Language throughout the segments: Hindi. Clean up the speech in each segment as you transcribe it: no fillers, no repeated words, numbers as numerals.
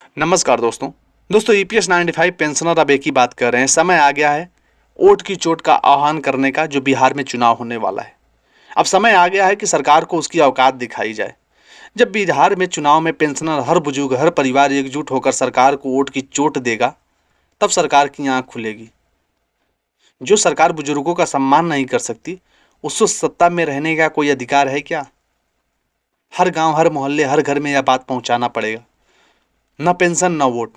नमस्कार दोस्तों ईपीएस 95 पेंशनर अब एक ही बात कर रहे हैं। समय आ गया है वोट की चोट का आह्वान करने का, जो बिहार में चुनाव होने वाला है। अब समय आ गया है कि सरकार को उसकी औकात दिखाई जाए। जब बिहार में चुनाव में पेंशनर, हर बुजुर्ग, हर परिवार एकजुट होकर सरकार को वोट की चोट देगा, तब सरकार की आंख खुलेगी। जो सरकार बुजुर्गों का सम्मान नहीं कर सकती, उसको सत्ता में रहने का कोई अधिकार है क्या? हर गांव, हर मोहल्ले, हर घर में यह बात पहुंचाना पड़ेगा। न पेंशन न वोट।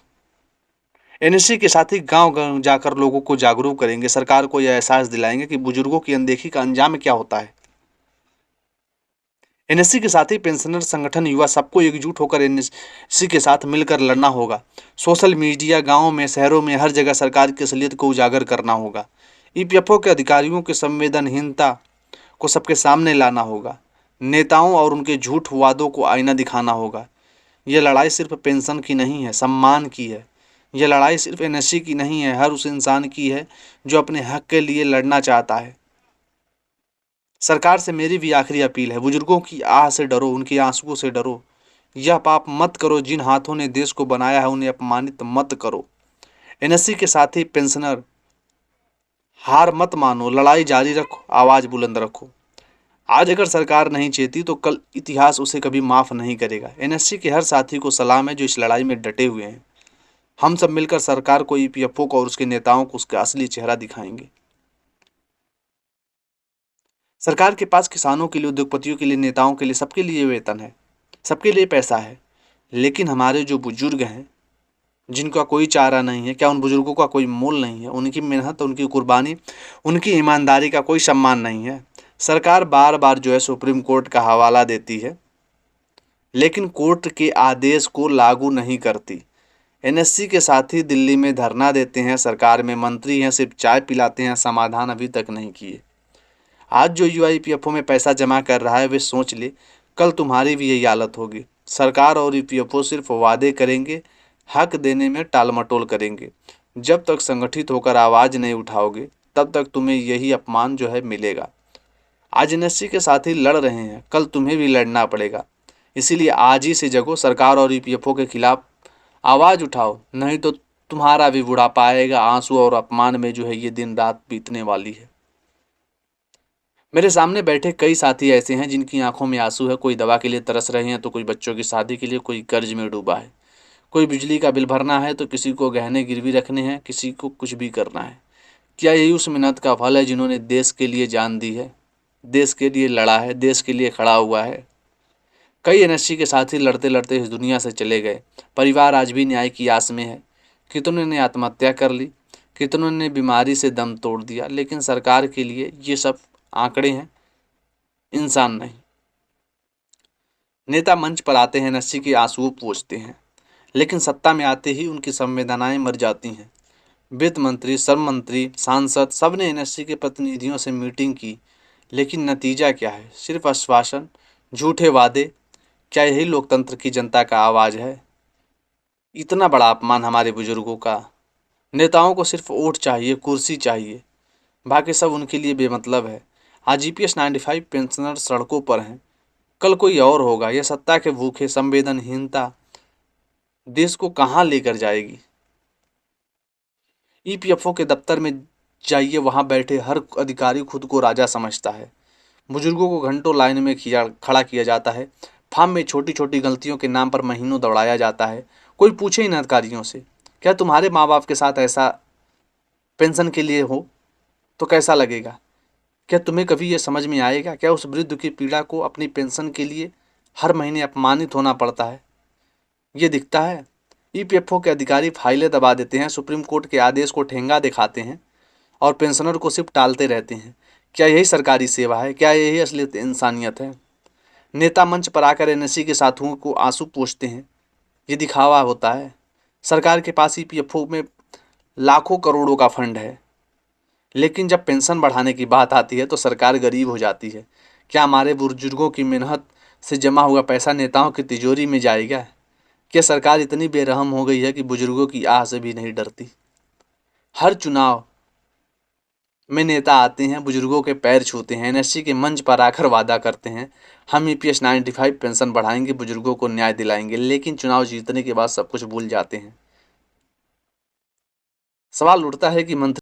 एनएससी के साथ ही गांव गांव जाकर लोगों को जागरूक करेंगे, सरकार को यह एहसास दिलाएंगे कि बुजुर्गों की अनदेखी का अंजाम क्या होता है। एनएससी के साथ ही पेंशनर संगठन, युवा, सबको एकजुट होकर एनएससी के साथ मिलकर लड़ना होगा। सोशल मीडिया, गांवों में, शहरों में, हर जगह सरकार की असलियत को उजागर करना होगा। ईपीएफओ के अधिकारियों की संवेदनहीनता को सबके सामने लाना होगा। नेताओं और उनके झूठ वादों को आईना दिखाना होगा। यह लड़ाई सिर्फ पेंशन की नहीं है, सम्मान की है। यह लड़ाई सिर्फ एनएससी की नहीं है, हर उस इंसान की है जो अपने हक के लिए लड़ना चाहता है। सरकार से मेरी भी आखिरी अपील है, बुजुर्गों की आह से डरो, उनके आंसुओं से डरो। यह पाप मत करो, जिन हाथों ने देश को बनाया है उन्हें अपमानित मत करो। एनएससी के साथ ही पेंशनर, हार मत मानो, लड़ाई जारी रखो, आवाज बुलंद रखो। आज अगर सरकार नहीं चेती तो कल इतिहास उसे कभी माफ नहीं करेगा। एनएससी के हर साथी को सलाम है जो इस लड़ाई में डटे हुए हैं। हम सब मिलकर सरकार को, ईपीएफओ को और उसके नेताओं को उसका असली चेहरा दिखाएंगे। सरकार के पास किसानों के लिए, उद्योगपतियों के लिए, नेताओं के लिए, सबके लिए वेतन है, सबके लिए पैसा है। लेकिन हमारे जो बुजुर्ग हैं, जिनका कोई चारा नहीं है, क्या उन बुजुर्गों का कोई मोल नहीं है? उनकी मेहनत, उनकी कुर्बानी, उनकी ईमानदारी का कोई सम्मान नहीं है? सरकार बार बार जो है सुप्रीम कोर्ट का हवाला देती है, लेकिन कोर्ट के आदेश को लागू नहीं करती। एनएससी के साथी दिल्ली में धरना देते हैं, सरकार में मंत्री हैं, सिर्फ चाय पिलाते हैं, समाधान अभी तक नहीं किए। आज जो युवा ईपीएफओ में पैसा जमा कर रहा है, वे सोच ले, कल तुम्हारी भी यही हालत होगी। सरकार और ईपीएफओ सिर्फ वादे करेंगे, हक देने में टालमटोल करेंगे। जब तक संगठित होकर आवाज़ नहीं उठाओगे, तब तक तुम्हें यही अपमान जो है मिलेगा। आज एनएससी के साथी लड़ रहे हैं, कल तुम्हें भी लड़ना पड़ेगा। इसीलिए आज ही से जगो, सरकार और ईपीएफओ के खिलाफ आवाज़ उठाओ, नहीं तो तुम्हारा भी बुढ़ापा आएगा। आंसू और अपमान में जो है ये दिन रात बीतने वाली है। मेरे सामने बैठे कई साथी ऐसे हैं जिनकी आंखों में आंसू है। कोई दवा के लिए तरस रहे हैं, तो कोई बच्चों की शादी के लिए, कोई कर्ज में डूबा है। कोई बिजली का बिल भरना है, तो किसी को गहने गिरवी रखने हैं, किसी को कुछ भी करना है। क्या यही उस मेहनत का फल है जिन्होंने देश के लिए जान दी है, देश के लिए लड़ा है, देश के लिए खड़ा हुआ है? कई एनएससी के साथी लड़ते लड़ते इस दुनिया से चले गए। परिवार आज भी न्याय की आस में है। कितनों ने आत्महत्या कर ली, कितनों ने बीमारी से दम तोड़ दिया। लेकिन सरकार के लिए ये सब आंकड़े हैं, इंसान नहीं। नेता मंच पर आते हैं, एनएससी के आंसू पोंछते हैं, लेकिन सत्ता में आते ही उनकी संवेदनाएं मर जाती हैं। वित्त मंत्री, श्रम मंत्री, सांसद, सब ने एनएससी के प्रतिनिधियों से मीटिंग की, लेकिन नतीजा क्या है? सिर्फ आश्वासन, झूठे वादे। क्या यही लोकतंत्र की जनता का आवाज़ है? इतना बड़ा अपमान हमारे बुजुर्गों का। नेताओं को सिर्फ वोट चाहिए, कुर्सी चाहिए, बाकी सब उनके लिए बेमतलब है। आज जीपीएस 95 पेंशनर सड़कों पर हैं, कल कोई और होगा। यह सत्ता के भूखे, संवेदनहीनता देश को कहाँ लेकर जाएगी? ईपीएफओ के दफ्तर में जाइए, वहाँ बैठे हर अधिकारी खुद को राजा समझता है। बुजुर्गों को घंटों लाइन में खड़ा किया जाता है। फार्म में छोटी छोटी गलतियों के नाम पर महीनों दौड़ाया जाता है। कोई पूछे इन अधिकारियों से, क्या तुम्हारे माँ बाप के साथ ऐसा पेंशन के लिए हो तो कैसा लगेगा? क्या तुम्हें कभी ये समझ में आएगा? क्या उस वृद्ध की पीड़ा को अपनी पेंशन के लिए हर महीने अपमानित होना पड़ता है? ये दिखता है। ईपीएफओ के अधिकारी फाइलें दबा देते हैं, सुप्रीम कोर्ट के आदेश को ठेंगा दिखाते हैं और पेंशनर को सिर्फ टालते रहते हैं। क्या यही सरकारी सेवा है? क्या यही असलियत इंसानियत है? नेता मंच पर आकर एनएससी के साथियों को आंसू पोंछते हैं, ये दिखावा होता है। सरकार के पास ईपीएफओ में लाखों करोड़ों का फंड है, लेकिन जब पेंशन बढ़ाने की बात आती है तो सरकार गरीब हो जाती है। क्या हमारे बुजुर्गों की मेहनत से जमा हुआ पैसा नेताओं की तिजोरी में जाएगा? क्या सरकार इतनी बेरहम हो गई है कि बुजुर्गों की आह से भी नहीं डरती? हर चुनाव में नेता आते हैं, बुजुर्गों के पैर छूते हैं, एनएससी के मंच पर आकर वादा करते हैं हम ईपीएस 95 पेंशन बढ़ाएंगे, बुजुर्गों को न्याय दिलाएंगे, लेकिन चुनाव जीतने के बाद सब कुछ भूल जाते हैं। सवाल उठता है कि मंत्री